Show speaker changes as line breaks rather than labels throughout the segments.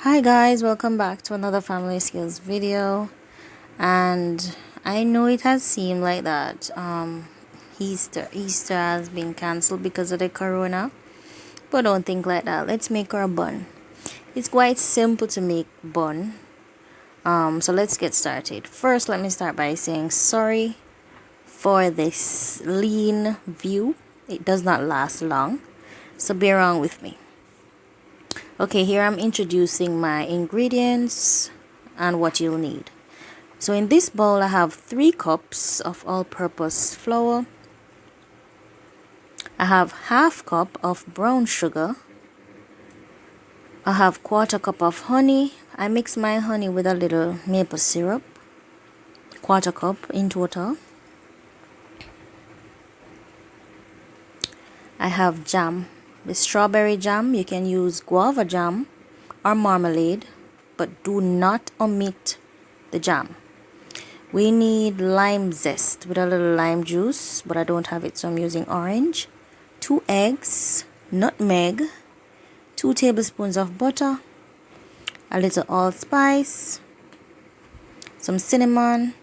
Hi guys, welcome back to another family skills video. And I know it has seemed like that Easter has been cancelled because of the corona, but don't think like that. Let's make our bun. It's quite simple to make bun. So let's get started. First, let me start by saying sorry for this lean view. It does not last long, so bear on with me. Okay, here I'm introducing my ingredients and what you'll need. So in this bowl I have 3 cups of all-purpose flour. I have half cup of brown sugar. I have 1/4 cup of honey. I mix my honey with a little maple syrup. 1/4 cup in total. I have jam. The strawberry jam, you can use guava jam or marmalade, but do not omit the jam. We need lime zest with a little lime juice, but I don't have it, so I'm using orange. 2 eggs, nutmeg, 2 tablespoons of butter, a little allspice, some cinnamon,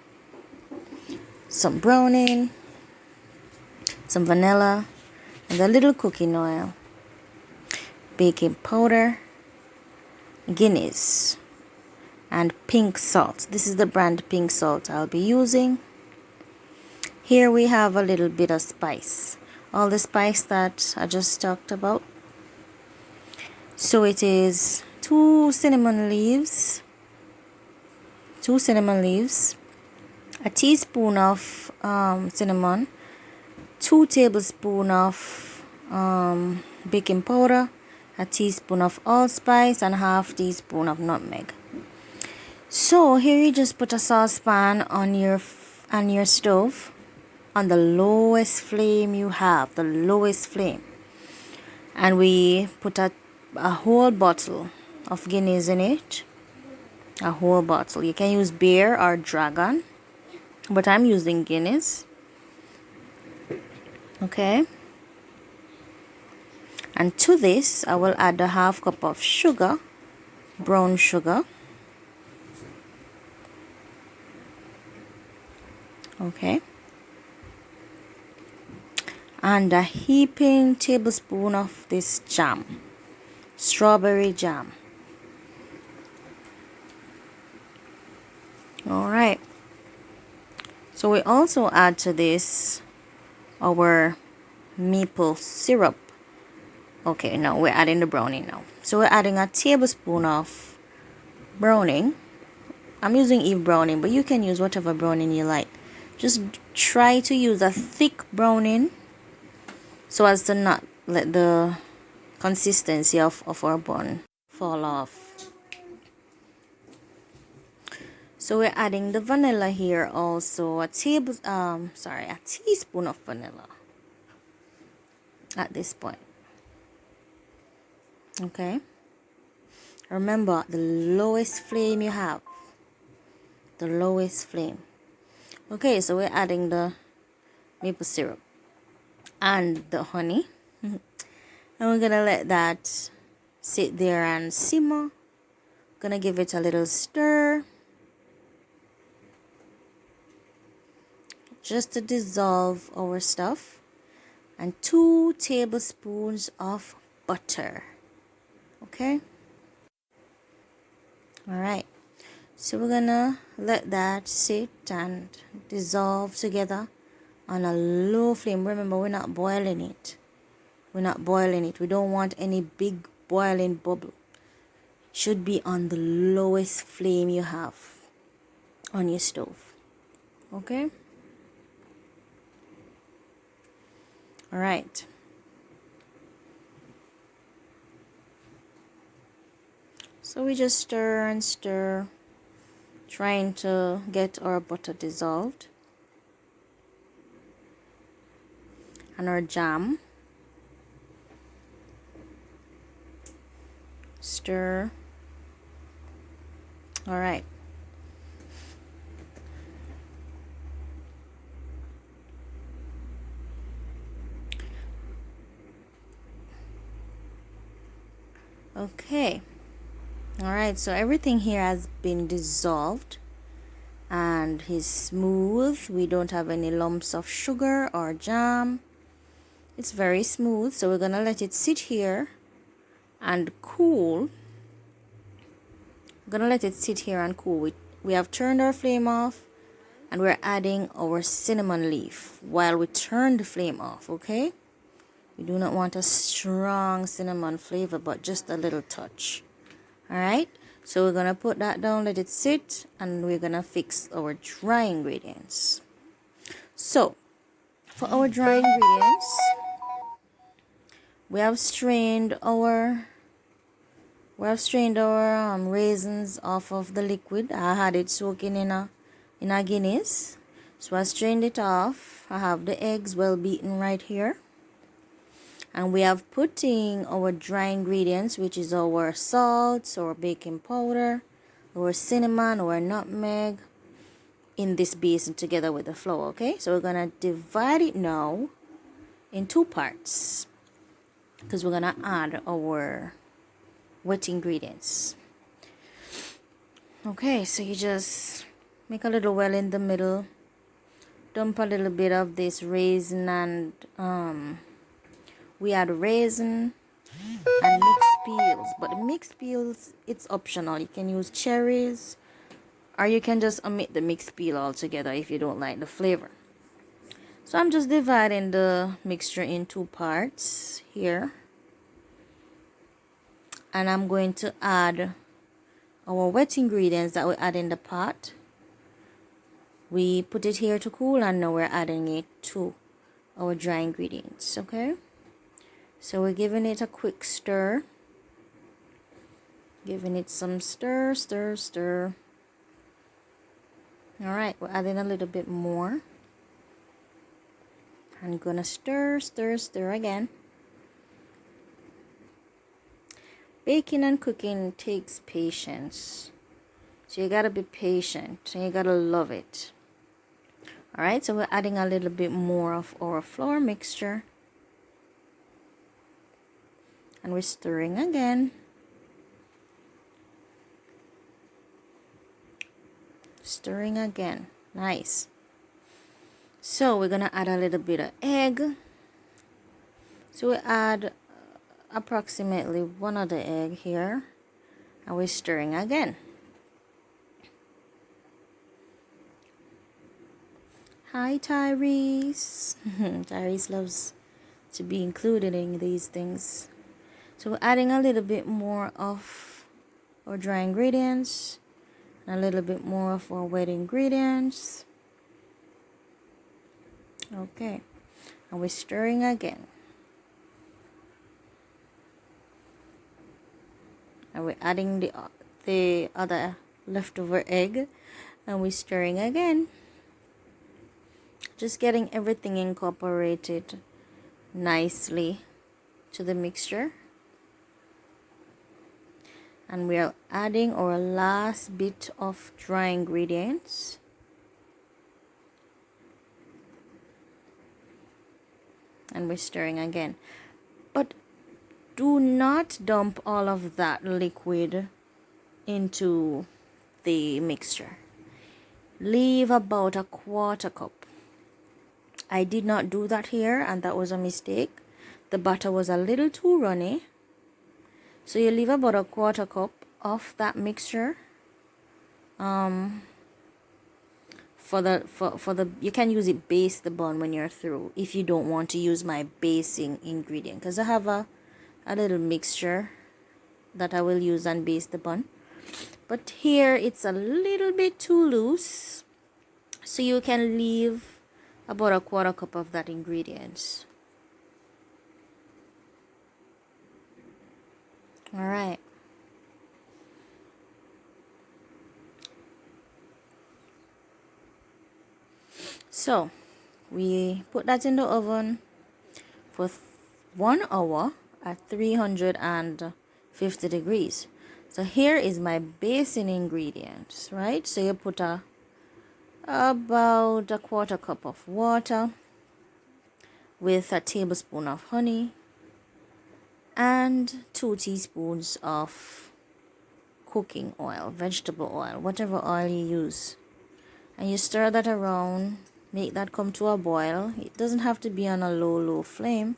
some browning, some vanilla, and a little cooking oil, baking powder, Guinness, and pink salt. This is the brand pink salt I'll be using. Here we have a little bit of spice, all the spice that I just talked about. So it is 2 cinnamon leaves, a teaspoon of cinnamon, 2 tablespoons of baking powder, a teaspoon of allspice, and half teaspoon of nutmeg. So here you just put a saucepan on your stove on the lowest flame you have, the lowest flame, and we put a whole bottle of Guinness in it. A whole bottle. You can use beer or dragon, but I'm using Guinness. Okay, and to this I will add a half cup of sugar, brown sugar. Okay, and a heaping tablespoon of this jam, strawberry jam. All right, so we also add to this our maple syrup. Okay, now we're adding the browning now. So we're adding a tablespoon of browning. I'm using Eve browning, but you can use whatever browning you like. Just try to use a thick browning so as to not let the consistency of our bun fall off. So we're adding the vanilla here also, a teaspoon of vanilla at this point. Okay, remember the lowest flame you have, the lowest flame. Okay, so we're adding the maple syrup and the honey, and we're gonna let that sit there and simmer. Gonna give it a little stir just to dissolve our stuff, and 2 tablespoons of butter. Okay, all right, so we're gonna let that sit and dissolve together on a low flame. Remember, we're not boiling it. We don't want any big boiling bubble. Should be on the lowest flame you have on your stove. Okay, all right, so we just stir and stir, trying to get our butter dissolved and our jam. Stir. All right, okay, Alright, so everything here has been dissolved and is smooth. We don't have any lumps of sugar or jam. It's very smooth, so we're gonna let it sit here and cool. We're gonna let it sit here and cool. We have turned our flame off and we're adding our cinnamon leaf while we turn the flame off, okay? We do not want a strong cinnamon flavor, but just a little touch. Alright, so we're gonna put that down, let it sit, and we're gonna fix our dry ingredients. So, for our dry ingredients, we have strained our raisins off of the liquid. I had it soaking in a Guinness, so I strained it off. I have the eggs well beaten right here, and we have putting our dry ingredients, which is our salt, our baking powder, our cinnamon, our nutmeg, in this basin together with the flour. Okay, so we're gonna divide it now in two parts because we're gonna add our wet ingredients. Okay, so you just make a little well in the middle, dump a little bit of this raisin, and we add raisin and mixed peels, but the mixed peels, it's optional. You can use cherries or you can just omit the mixed peel altogether if you don't like the flavor. So I'm just dividing the mixture in two parts here, and I'm going to add our wet ingredients that we add in the pot. We put it here to cool, and now we're adding it to our dry ingredients. Okay, so we're giving it a quick stir, giving it some stir. All right, we're adding a little bit more. I'm gonna stir again. Baking and cooking takes patience, so you gotta be patient and you gotta love it. All right, so we're adding a little bit more of our flour mixture, and we're stirring again. Stirring again. Nice. So we're gonna add a little bit of egg. So we add approximately one of the egg here, and we're stirring again. Hi Tyrese. Tyrese loves to be included in these things. So we're adding a little bit more of our dry ingredients, a little bit more of our wet ingredients. Okay, and we're stirring again, and we're adding the other leftover egg, and we're stirring again, just getting everything incorporated nicely to the mixture. And we are adding our last bit of dry ingredients. And we're stirring again. But do not dump all of that liquid into the mixture. Leave about a quarter cup. I did not do that here, and that was a mistake. The butter was a little too runny. So you leave about a quarter cup of that mixture. For the you can use it base the bun when you're through, if you don't want to use my basing ingredient, because I have a little mixture that I will use and base the bun. But here it's a little bit too loose, so you can leave about a quarter cup of that ingredients. All right. So we put that in the oven for 1 hour at 350 degrees. So here is my basing ingredients, right? So you put about a quarter cup of water with a tablespoon of honey and 2 teaspoons of cooking oil, vegetable oil, whatever oil you use. And you stir that around, make that come to a boil. It doesn't have to be on a low flame,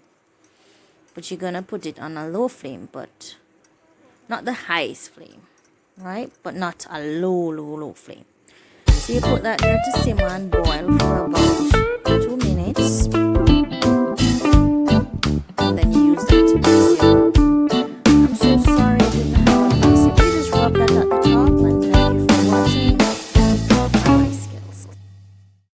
but you're gonna put it on a low flame, but not the highest flame, right? But not a low flame. So you put that there to simmer and boil for about 2 minutes.